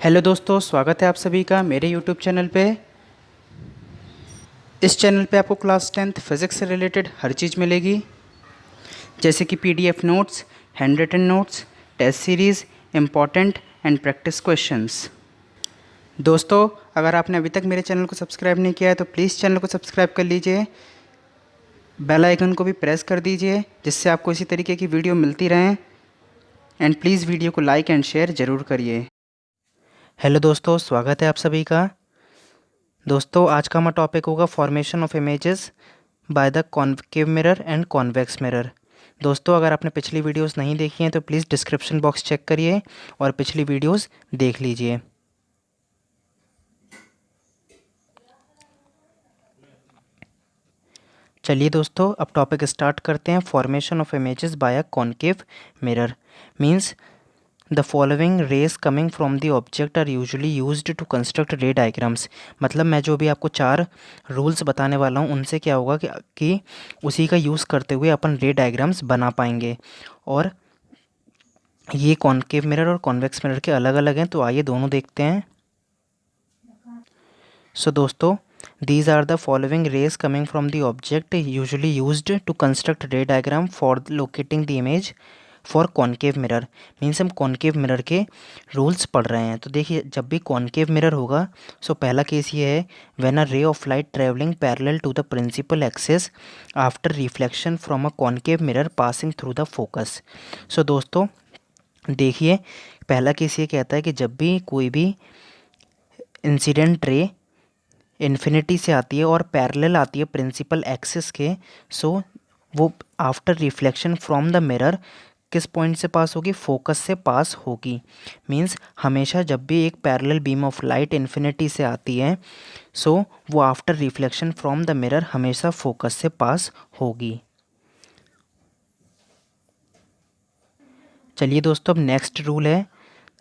Hello दोस्तों, स्वागत है आप सभी का मेरे यूट्यूब चैनल पे। इस चैनल पे आपको क्लास 10th फिज़िक्स से रिलेटेड हर चीज़ मिलेगी, जैसे कि PDF notes, handwritten notes, test series, important and practice questions. दोस्तों, अगर आपने अभी तक मेरे चैनल को सब्सक्राइब नहीं किया है तो प्लीज़ चैनल को सब्सक्राइब कर लीजिए, बेल आइकन को भी प्रेस कर दीजिए, जिससे आपको इसी तरीके की वीडियो मिलती रहें। एंड प्लीज़ वीडियो को लाइक एंड शेयर ज़रूर करिए। हेलो दोस्तों, स्वागत है आप सभी का। दोस्तों, आज का हमारा टॉपिक होगा formation of images by the concave mirror and convex mirror. दोस्तों, अगर आपने पिछली वीडियोस नहीं देखी हैं तो प्लीज़ डिस्क्रिप्शन बॉक्स चेक करिए और पिछली वीडियोस देख लीजिए। चलिए दोस्तों, अब टॉपिक स्टार्ट करते हैं। Formation of images by a concave mirror means the following rays coming from the object are usually used to construct ray diagrams. मतलब मैं जो भी आपको 4 रूल्स बताने वाला हूँ उनसे क्या होगा कि उसी का यूज़ करते हुए अपन रे डायग्राम्स बना पाएंगे। और ये कॉन्केव मिरर और कॉन्वेक्स मिरर के अलग अलग हैं, तो आइए दोनों देखते हैं। सो दोस्तों, these are the following rays coming from the object usually used to construct ray diagram for locating the image for concave mirror. Means हम कॉन्केव मिरर के रूल्स पढ़ रहे हैं। तो देखिए, जब भी कॉन्केव मिरर होगा, सो पहला केस ये है, when a ray of light travelling parallel to the principal axis after reflection from a concave mirror passing through the focus. So दोस्तों देखिए, पहला केस ये कहता है कि जब भी कोई भी इंसिडेंट रे इन्फिनिटी से आती है और पैरेलल आती है प्रिंसिपल एक्सिस के, सो वो after reflection from the mirror किस पॉइंट से पास होगी? फोकस से पास होगी। मींस हमेशा जब भी एक parallel beam of light infinity से आती है, सो वो after reflection from the mirror हमेशा फोकस से पास होगी। चलिए दोस्तों, अब नेक्स्ट रूल है,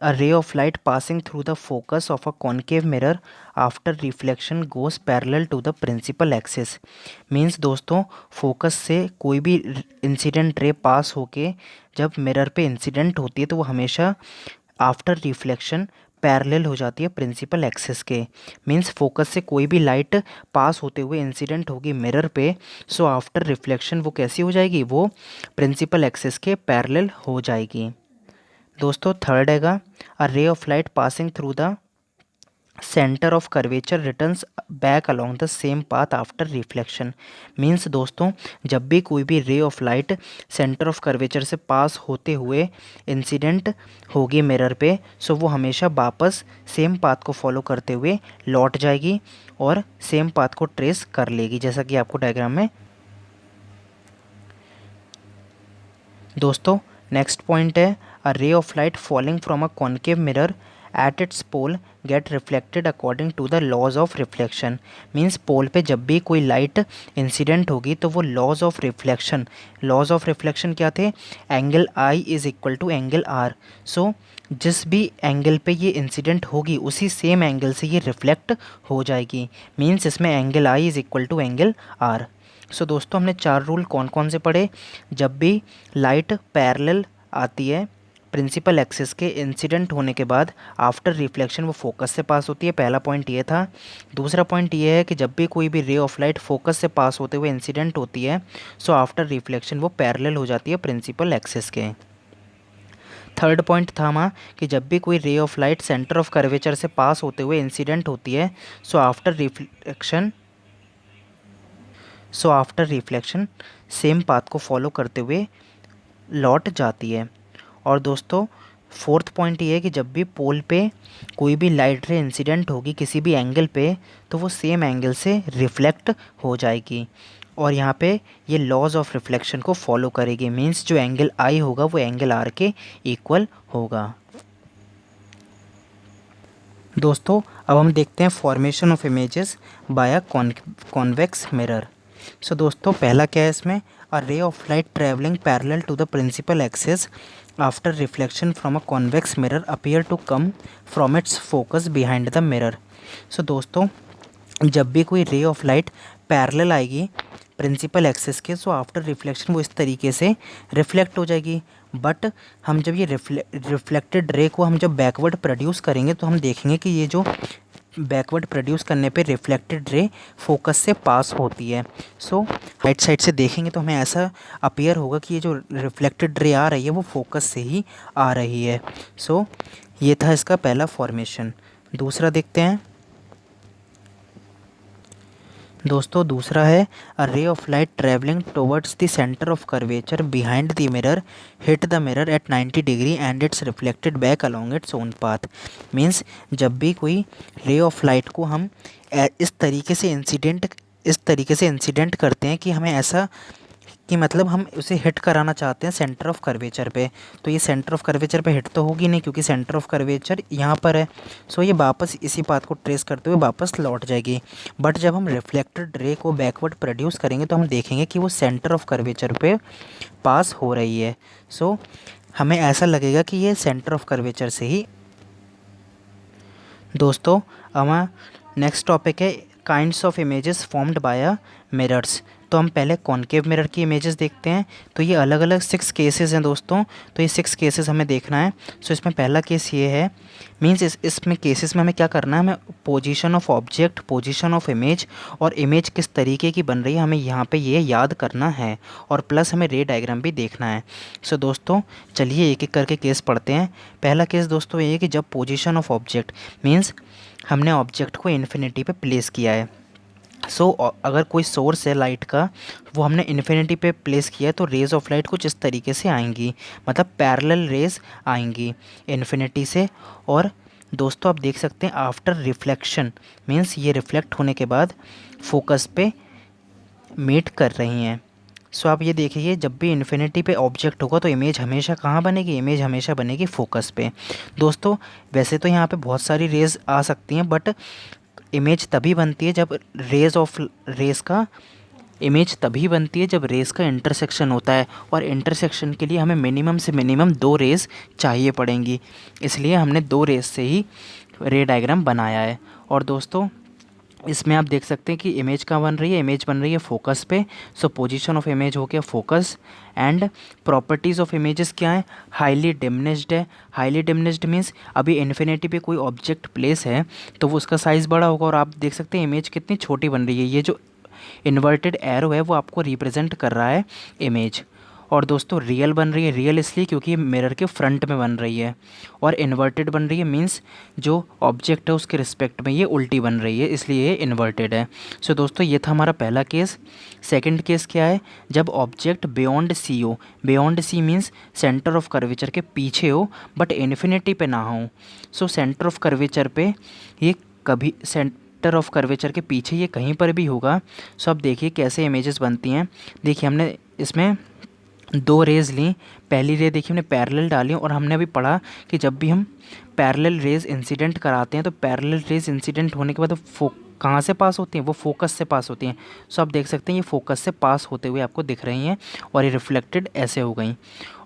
a ray of light passing through the focus of a concave mirror after reflection goes parallel to the principal axis. Means दोस्तों, फोकस से कोई भी इंसिडेंट रे पास होके जब मिरर पे इंसिडेंट होती है तो वो हमेशा आफ्टर रिफ्लेक्शन पैरेलल हो जाती है प्रिंसिपल एक्सिस के। मीन्स फोकस से कोई भी लाइट पास होते हुए इंसिडेंट होगी मिरर पे, सो आफ्टर रिफ्लेक्शन वो कैसी हो जाएगी? वो प्रिंसिपल एक्सिस के पैरेलल हो जाएगी। दोस्तों थर्ड हैगा, a ray of light passing through the centre of curvature returns back along the same path after reflection. Means दोस्तों, जब भी कोई भी ray of light centre of curvature से पास होते हुए इंसिडेंट होगी मिरर पे, सो वो हमेशा वापस सेम पाथ को फॉलो करते हुए लौट जाएगी और सेम पाथ को ट्रेस कर लेगी, जैसा कि आपको डायग्राम में। दोस्तों नेक्स्ट पॉइंट है, a ray of light falling from a concave mirror at its pole get reflected according to the laws of reflection. Means pole पे जब भी कोई लाइट इंसिडेंट होगी तो वो लॉज ऑफ रिफ्लेक्शन क्या थे? Angle i is equal to angle r. So जिस भी एंगल पे ये इंसिडेंट होगी उसी सेम एंगल से ये रिफ्लेक्ट हो जाएगी। मीन्स इसमें angle i is equal to angle r. So दोस्तों, हमने 4 रूल कौन कौन से पढ़े? जब भी लाइट पैरेलल आती है प्रिंसिपल एक्सिस के इंसिडेंट होने के बाद आफ्टर रिफ्लेक्शन वो फोकस से पास होती है, पहला पॉइंट ये था। दूसरा पॉइंट ये है कि जब भी कोई भी रे ऑफ लाइट फोकस से पास होते हुए इंसिडेंट होती है, सो आफ्टर रिफ्लेक्शन वो पैरेलल हो जाती है प्रिंसिपल एक्सिस के। थर्ड पॉइंट था हमारा कि जब भी कोई ray of light centre of curvature से पास होते हुए इंसिडेंट होती है, so after reflection same path को फॉलो करते हुए लौट जाती है। और दोस्तों फोर्थ पॉइंट ये है कि जब भी पोल पे कोई भी लाइट रे इंसिडेंट होगी किसी भी एंगल पे, तो वो सेम एंगल से रिफ्लेक्ट हो जाएगी और यहाँ पे ये लॉज ऑफ रिफ्लेक्शन को फॉलो करेगी। मींस जो एंगल आई होगा वो एंगल आर के इक्वल होगा। दोस्तों अब हम देखते हैं formation of images by a convex mirror. So दोस्तों पहला क्या है इसमें, a ray of light travelling parallel to the principal axis after reflection from a convex mirror appear to come from its focus behind the mirror. So दोस्तों, जब भी कोई ray of light parallel आएगी प्रिंसिपल एक्सिस के, so after reflection वो इस तरीके से रिफ्लेक्ट हो जाएगी। बट हम जब ये रिफ्लेक्टेड रे को हम जब बैकवर्ड प्रोड्यूस करेंगे तो हम देखेंगे कि ये जो बैकवर्ड प्रोड्यूस करने पे रिफ्लेक्टेड रे फोकस से पास होती है। सो राइट साइड से देखेंगे तो हमें ऐसा अपीयर होगा कि ये जो रिफ्लेक्टेड रे आ रही है वो फोकस से ही आ रही है। सो ये था इसका पहला फॉर्मेशन। दूसरा देखते हैं दोस्तों, दूसरा है a ray of light travelling towards the centre of curvature behind the mirror hit the mirror at 90 degree and it's reflected back along its own path. Means जब भी कोई रे ऑफ लाइट को हम इस तरीके से इंसिडेंट करते हैं कि हमें ऐसा कि मतलब हम उसे हिट कराना चाहते हैं सेंटर ऑफ कर्वेचर पे, तो ये सेंटर ऑफ कर्वेचर पे हिट तो होगी नहीं क्योंकि सेंटर ऑफ कर्वेचर यहाँ पर है। सो ये वापस इसी पाथ को ट्रेस करते हुए वापस लौट जाएगी। बट जब हम रिफ्लेक्टेड रे को बैकवर्ड प्रोड्यूस करेंगे तो हम देखेंगे कि वो सेंटर ऑफ कर्वेचर पे पास हो रही है। सो हमें ऐसा लगेगा कि ये सेंटर ऑफ कर्वेचर से ही। दोस्तों हमारा नेक्स्ट टॉपिक है kinds of images formed by a mirrors. तो हम पहले कॉनकेव मिरर की इमेजेस देखते हैं। तो ये अलग अलग 6 केसेस हैं दोस्तों, तो ये 6 केसेस हमें देखना है। सो इसमें पहला केस ये है, मीन्स इसमें केसेस में हमें क्या करना है, हमें position of object, position of image और इमेज किस तरीके की बन रही है हमें यहाँ पे ये याद करना है, और प्लस हमें रे डायग्राम भी देखना है। सो दोस्तों चलिए एक एक करके केस पढ़ते हैं। पहला केस दोस्तों ये है कि जब पोजीशन ऑफ ऑब्जेक्ट मीन्स हमने ऑब्जेक्ट को इन्फिनिटी पे प्लेस किया है। सो अगर कोई सोर्स है लाइट का वो हमने इन्फिनिटी पे प्लेस किया है तो रेज़ ऑफ लाइट कुछ इस तरीके से आएंगी, मतलब पैरेलल रेज़ आएंगी इन्फिनिटी से। और दोस्तों आप देख सकते हैं आफ्टर रिफ्लेक्शन मीन्स ये रिफ्लेक्ट होने के बाद फोकस पे मीट कर रही हैं। सो आप ये देखिए जब भी इन्फिनिटी पे ऑब्जेक्ट होगा तो इमेज हमेशा कहाँ बनेगी, इमेज हमेशा बनेगी फोकस पे। दोस्तों वैसे तो यहाँ पे बहुत सारी रेज़ आ सकती हैं बट इमेज तभी बनती है जब इमेज तभी बनती है जब रेज़ का इंटरसेक्शन होता है, और इंटरसेक्शन के लिए हमें मिनिमम से मिनिमम 2 रेज़ चाहिए पड़ेंगी, इसलिए हमने 2 रेज़ से ही रे डायग्राम बनाया है। और दोस्तों इसमें आप देख सकते हैं कि इमेज कहाँ बन रही है, इमेज बन रही है फोकस पे। सो पोजीशन ऑफ इमेज हो गया focus, and properties of images क्या है, हाईली डिमिनिश्ड है। हाईली डिमिनिश्ड मीन्स अभी इन्फिनिटी पे कोई ऑब्जेक्ट प्लेस है तो वो उसका साइज़ बड़ा होगा, और आप देख सकते हैं इमेज कितनी छोटी बन रही है। ये जो इन्वर्टेड एरो है वो आपको रिप्रेजेंट कर रहा है इमेज। और दोस्तों रियल बन रही है, रियल इसलिए क्योंकि ये मिरर के फ्रंट में बन रही है, और इन्वर्टेड बन रही है मीन्स जो ऑब्जेक्ट है उसके रिस्पेक्ट में ये उल्टी बन रही है, इसलिए ये इन्वर्टेड है। सो दोस्तों ये था हमारा पहला केस। सेकंड केस क्या है, जब ऑब्जेक्ट बियॉन्ड सी हो, beyond C means centre of curvature के पीछे हो बट इन्फिनिटी पे ना हो। सो सेंटर ऑफ कर्वेचर पे ये कभी सेंटर ऑफ कर्वेचर के पीछे ये कहीं पर भी होगा। सो अब देखिए कैसे इमेजेस बनती हैं। देखिए हमने इसमें 2 रेज़ ली, पहली रे देखिए हमने पैरेलल डाली, और हमने अभी पढ़ा कि जब भी हम पैरेलल रेज़ इंसिडेंट कराते हैं तो पैरेलल रेज़ इंसिडेंट होने के बाद कहाँ से पास होती हैं, वो फोकस से पास होती हैं। सो आप देख सकते हैं ये फोकस से पास होते हुए आपको दिख रही हैं, और ये रिफ्लेक्टेड ऐसे हो गई।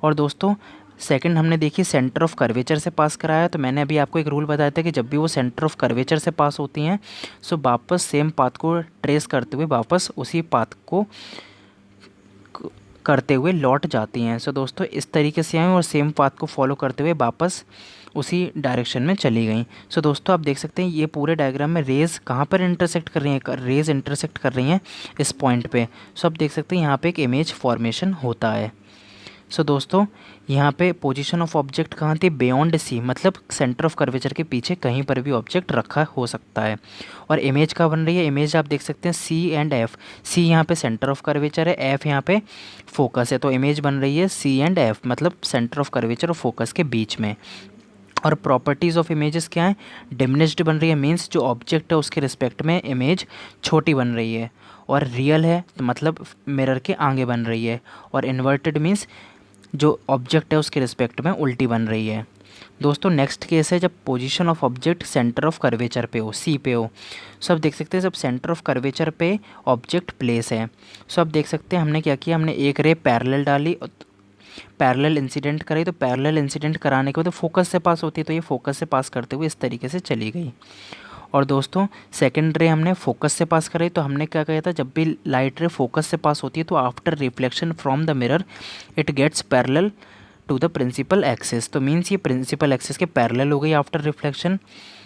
और दोस्तों सेकंड हमने देखी सेंटर ऑफ कर्वेचर से पास कराया, तो मैंने अभी आपको एक रूल बताया था कि जब भी वो सेंटर ऑफ कर्वेचर से पास होती हैं सो वापस सेम पाथ को ट्रेस करते हुए वापस उसी पाथ को करते हुए लौट जाती हैं। सो दोस्तों इस तरीके से आए और सेम पाथ को फॉलो करते हुए वापस उसी डायरेक्शन में चली गई। सो दोस्तों आप देख सकते हैं ये पूरे डायग्राम में रेज़ कहाँ पर इंटरसेक्ट कर रही हैं, रेज़ इंटरसेक्ट कर रही हैं इस पॉइंट पे। सो आप देख सकते हैं यहाँ पे एक इमेज फॉर्मेशन होता है। सो दोस्तों यहाँ पे पोजीशन ऑफ ऑब्जेक्ट कहाँ थी, बियॉन्ड सी, मतलब सेंटर ऑफ कर्वेचर के पीछे कहीं पर भी ऑब्जेक्ट रखा हो सकता है। और इमेज कहाँ बन रही है, इमेज आप देख सकते हैं सी एंड एफ, सी यहाँ पे सेंटर ऑफ कर्वेचर है, एफ यहाँ पे फोकस है, तो इमेज बन रही है सी एंड एफ, मतलब सेंटर ऑफ कर्वेचर और फोकस के बीच में। और प्रॉपर्टीज़ ऑफ इमेजेस क्या है, डिमिनिश्ड बन रही है मीन्स जो ऑब्जेक्ट है उसके रिस्पेक्ट में इमेज छोटी बन रही है, और रियल है तो मतलब मिरर के आगे बन रही है, और इन्वर्टेड मीन्स जो ऑब्जेक्ट है उसके रिस्पेक्ट में उल्टी बन रही है। दोस्तों नेक्स्ट केस है जब position of object centre of curvature पे हो, सी पे हो। सो आप देख सकते हैं जब सेंटर ऑफ कर्वेचर पे ऑब्जेक्ट प्लेस है। सो आप देख सकते हैं हमने क्या किया, हमने एक रे पैरेलल डाली, पैरेलल इंसिडेंट कराई, तो पैरेलल इंसिडेंट कराने के बाद फोकस से पास होती है, तो ये फोकस से पास करते हुए इस तरीके से चली गई। और दोस्तों सेकंड रे हमने फोकस से पास कराई, तो हमने क्या कहा था, जब भी लाइट रे फोकस से पास होती है तो after reflection from the mirror it gets parallel to the principal axis. तो मीन्स ये प्रिंसिपल एक्सिस के पैरेलल हो गई आफ्टर रिफ्लेक्शन।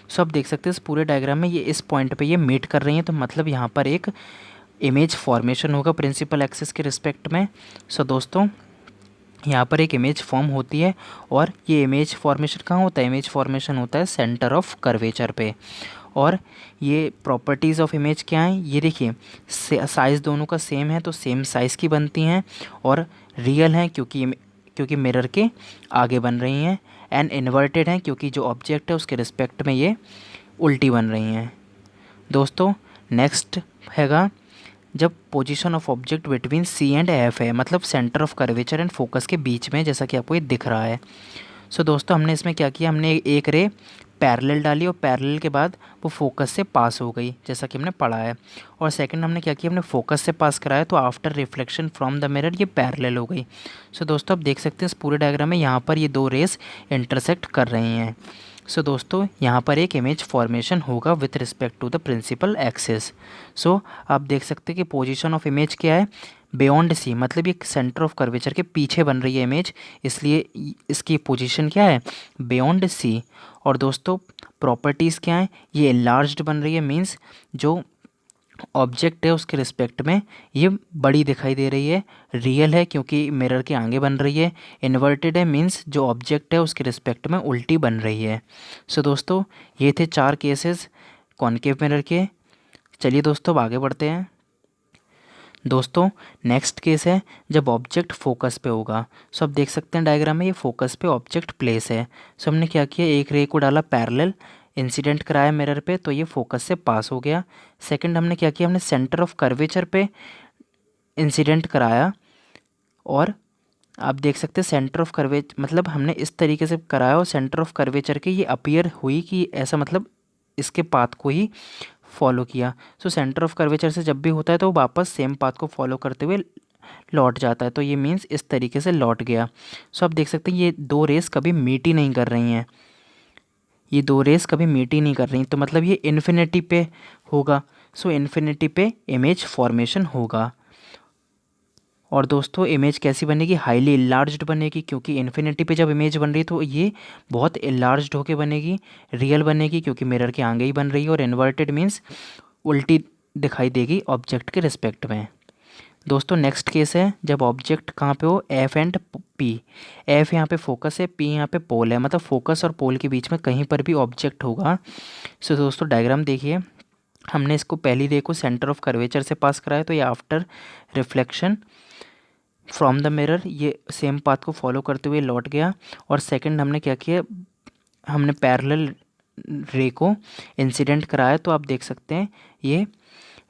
सो आप देख सकते हैं इस पूरे डायग्राम में ये इस पॉइंट पे ये मीट कर रही हैं, तो मतलब यहाँ पर एक इमेज फॉर्मेशन होगा प्रिंसिपल एक्सिस के रिस्पेक्ट में। सो दोस्तों यहाँ पर एक इमेज फॉर्म होती है, और ये इमेज फॉर्मेशन कहाँ होता है, इमेज फॉर्मेशन होता है सेंटर ऑफ कर्वेचर पे। और ये प्रॉपर्टीज़ ऑफ इमेज क्या हैं, ये देखिए साइज़ दोनों का सेम है तो सेम साइज़ की बनती हैं, और रियल हैं क्योंकि मिरर के आगे बन रही हैं, एंड इन्वर्टेड हैं क्योंकि जो ऑब्जेक्ट है उसके रिस्पेक्ट में ये उल्टी बन रही हैं। दोस्तों नेक्स्ट हैगा जब position of object between C and F है, मतलब centre of curvature and focus के बीच में, जैसा कि आपको ये दिख रहा है। सो दोस्तों हमने इसमें क्या किया, हमने एक रे पैरेलल डाली और पैरेलल के बाद वो फोकस से पास हो गई, जैसा कि हमने पढ़ा है। और सेकंड हमने क्या किया, हमने फोकस से पास कराया तो after reflection from the mirror ये पैरेलल हो गई। सो दोस्तों आप देख सकते हैं इस पूरे डायग्राम में यहाँ पर ये दो रेस इंटरसेक्ट कर रही हैं। सो दोस्तों यहाँ पर एक इमेज फॉर्मेशन होगा with respect to the principal axis. So आप देख सकते हैं कि पोजीशन ऑफ इमेज क्या है, बियॉन्ड सी, मतलब ये सेंटर ऑफ कर्वेचर के पीछे बन रही है इमेज, इसलिए इसकी पोजीशन क्या है, बियॉन्ड सी। और दोस्तों प्रॉपर्टीज़ क्या हैं, ये एनलार्ज्ड बन रही है, मीन्स जो ऑब्जेक्ट है उसके रिस्पेक्ट में ये बड़ी दिखाई दे रही है, रियल है क्योंकि मिरर के आगे बन रही है, इन्वर्टेड है मीन्स जो ऑब्जेक्ट है उसके रिस्पेक्ट में उल्टी बन रही है। सो दोस्तों ये थे 4 केसेस कॉनकेव मिरर के। चलिए दोस्तों अब आगे बढ़ते हैं। दोस्तों नेक्स्ट केस है जब ऑब्जेक्ट फोकस पे होगा। सो आप देख सकते हैं डायग्राम में ये फोकस पे ऑब्जेक्ट प्लेस है। सो हमने क्या किया, एक रे को डाला पैरेलल, इंसिडेंट कराया मिरर पे तो ये फोकस से पास हो गया। सेकंड हमने क्या किया, हमने सेंटर ऑफ कर्वेचर पे इंसिडेंट कराया, और आप देख सकते हैं सेंटर ऑफ कर्वेचर मतलब हमने इस तरीके से कराया और सेंटर ऑफ कर्वेचर के ये अपीयर हुई कि ऐसा, मतलब इसके पाथ को ही फॉलो किया। सो सेंटर ऑफ कर्वेचर से जब भी होता है तो वो वापस सेम पाथ को फॉलो करते हुए लौट जाता है, तो ये मीन्स इस तरीके से लौट गया। सो आप देख सकते हैं ये दो रेस कभी मीट ही नहीं कर रही हैं, ये दो रेस कभी मीट ही नहीं कर रही, तो मतलब ये इन्फिनिटी पे होगा। सो इन्फिनिटी पे इमेज फॉर्मेशन होगा। और दोस्तों इमेज कैसी बनेगी, हाईली इलार्ज्ड बनेगी, क्योंकि इन्फिनिटी पे जब इमेज बन रही है तो ये बहुत इलार्ज्ड होके बनेगी, रियल बनेगी क्योंकि मिरर के आगे ही बन रही है, और इन्वर्टेड मीन्स उल्टी दिखाई देगी ऑब्जेक्ट के रिस्पेक्ट में। दोस्तों नेक्स्ट केस है जब ऑब्जेक्ट कहाँ पे हो, एफ एंड पी। एफ यहाँ पे फोकस है, पी यहाँ पे पोल है, मतलब फोकस और पोल के बीच में कहीं पर भी ऑब्जेक्ट होगा। सो दोस्तों डायग्राम देखिए, हमने इसको पहली रे को सेंटर ऑफ कर्वेचर से पास कराया तो ये after reflection from the mirror ये सेम पाथ को फॉलो करते हुए लौट गया। और सेकंड हमने क्या किया, हमने पैरेलल रे को इंसिडेंट कराया तो आप देख सकते हैं ये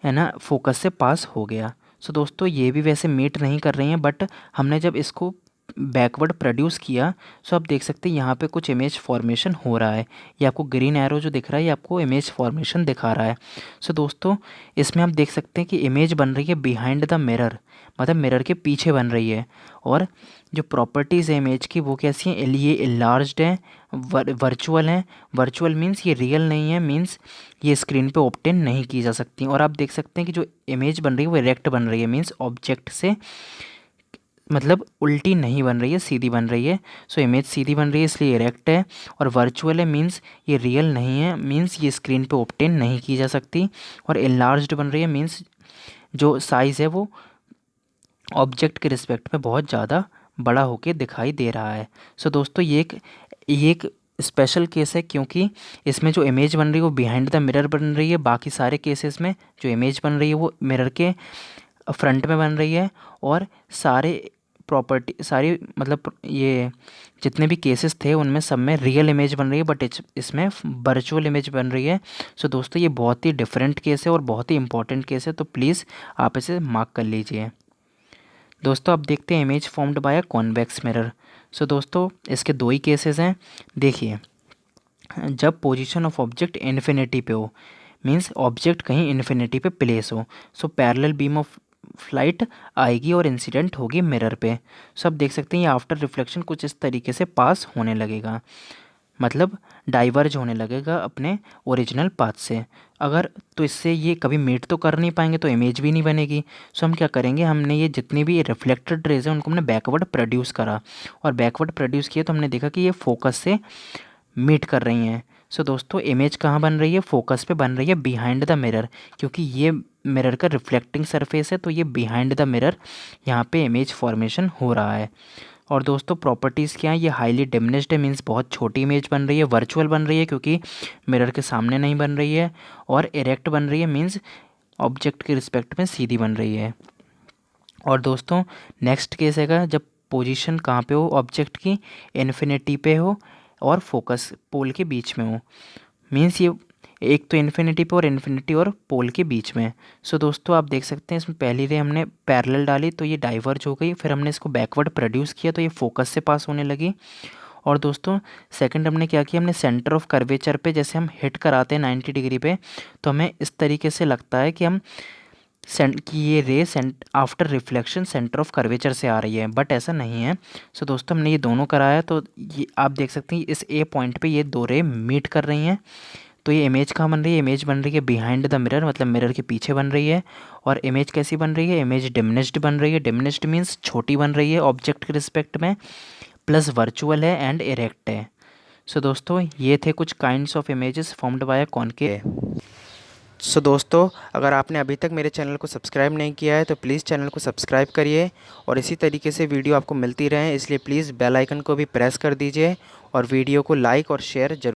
है ना फोकस से पास हो गया। सो दोस्तों ये भी वैसे मीट नहीं कर रही हैं, बट हमने जब इसको बैकवर्ड प्रोड्यूस किया सो आप देख सकते हैं यहाँ पे कुछ इमेज फॉर्मेशन हो रहा है। ये आपको ग्रीन एरो जो दिख रहा है ये आपको इमेज फॉर्मेशन दिखा रहा है। सो दोस्तों इसमें आप देख सकते हैं कि इमेज बन रही है बिहाइंड द मिरर, मतलब मिरर के पीछे बन रही है। और जो प्रॉपर्टीज़ है इमेज की वो कैसी हैं, ये इलार्ज्ड हैं, वर्चुअल हैं। वर्चुअल मीन्स ये रियल नहीं है, मीन्स ये स्क्रीन पे ऑब्टेन नहीं की जा सकती। और आप देख सकते हैं कि जो इमेज बन रही है वो इरेक्ट बन रही है, मीन्स ऑब्जेक्ट से मतलब उल्टी नहीं बन रही है, सीधी बन रही है। सो इमेज सीधी बन रही है इसलिए इरेक्ट है। और वर्चुअल है मीन्स ये रियल नहीं है, मीन्स ये स्क्रीन पे ऑब्टेन नहीं की जा सकती। और एनलार्ज्ड बन रही है मीन्स जो साइज़ है वो ऑब्जेक्ट के रिस्पेक्ट में बहुत ज़्यादा बड़ा होके दिखाई दे रहा है। सो दोस्तों ये एक स्पेशल केस है क्योंकि इसमें जो इमेज बन रही है वो बिहाइंड द मिरर बन रही है। बाकी सारे केसेस में जो इमेज बन रही है वो मिरर के फ्रंट में बन रही है। और सारी मतलब ये जितने भी केसेस थे उनमें सब में रियल इमेज बन रही है, बट इसमें वर्चुअल इमेज बन रही है। सो दोस्तों ये बहुत ही डिफरेंट केस है और बहुत ही इंपॉर्टेंट केस है, तो प्लीज़ आप इसे मार्क कर लीजिए। दोस्तों अब देखते हैं image formed by a convex mirror. So दोस्तों इसके दो ही केसेस हैं। देखिए जब पोजीशन ऑफ ऑब्जेक्ट इन्फिनिटी पे हो, मींस ऑब्जेक्ट कहीं इन्फिनिटी पे प्लेस हो, so parallel beam of flight आएगी और इंसिडेंट होगी मिरर पे। सो आप देख सकते हैं ये आफ्टर रिफ्लेक्शन कुछ इस तरीके से पास होने लगेगा। मतलब डाइवर्ज होने लगेगा अपने ओरिजिनल पाथ से। अगर तो इससे ये कभी मीट तो कर नहीं पाएंगे, तो इमेज भी नहीं बनेगी। सो हम क्या करेंगे, हमने ये जितनी भी रिफ्लेक्टेड रेज हैं उनको हमने बैकवर्ड प्रोड्यूस करा, और बैकवर्ड प्रोड्यूस किया तो हमने देखा कि ये फोकस से मीट कर रही हैं। सो दोस्तों इमेज कहाँ बन रही है, फोकस पे बन रही है बिहाइंड द मिरर, क्योंकि ये मिरर का रिफ्लेक्टिंग सरफेस है, तो ये बिहाइंड द मिरर यहाँ पे इमेज फॉर्मेशन हो रहा है। और दोस्तों प्रॉपर्टीज़ क्या है, ये हाईली डिमिनिश्ड है, मीन्स बहुत छोटी इमेज बन रही है, वर्चुअल बन रही है क्योंकि मिरर के सामने नहीं बन रही है, और इरेक्ट बन रही है, मीन्स ऑब्जेक्ट के रिस्पेक्ट में सीधी बन रही है। और दोस्तों नेक्स्ट केस हैगा जब पोजीशन कहाँ पे हो ऑब्जेक्ट की, इन्फिनिटी पे हो और फोकस पोल के बीच में हो, मीन्स ये एक तो इन्फिनिटी पे और इन्फिनिटी और पोल के बीच में। सो दोस्तों आप देख सकते हैं इसमें पहली रे हमने पैरेलल डाली तो ये डाइवर्ज हो गई, फिर हमने इसको बैकवर्ड प्रोड्यूस किया तो ये फोकस से पास होने लगी। और दोस्तों सेकंड हमने क्या किया, हमने सेंटर ऑफ कर्वेचर पे जैसे हम हिट कराते हैं 90 डिग्री पे, तो हमें इस तरीके से लगता है कि हम सेंट कि ये रे सेंट after reflection centre of curvature से आ रही है, बट ऐसा नहीं है। सो दोस्तों हमने ये दोनों कराया तो ये आप देख सकते हैं इस ए पॉइंट पे ये दो रे मीट कर रही हैं। तो ये इमेज कहाँ बन रही है, इमेज बन रही है बिहाइंड द मिरर, मतलब मिरर के पीछे बन रही है। और इमेज कैसी बन रही है, इमेज डिमिनिश्ड बन रही है, डिमिनिश्ड मीन्स छोटी बन रही है ऑब्जेक्ट के रिस्पेक्ट में, प्लस वर्चुअल है एंड इरेक्ट है। सो दोस्तों ये थे कुछ kinds of images formed by a concave. सो दोस्तों अगर आपने अभी तक मेरे चैनल को सब्सक्राइब नहीं किया है तो प्लीज़ चैनल को सब्सक्राइब करिए, और इसी तरीके से वीडियो आपको मिलती रहे, इसलिए प्लीज़ बेल आइकन को भी प्रेस कर दीजिए और वीडियो को लाइक और शेयर जरूर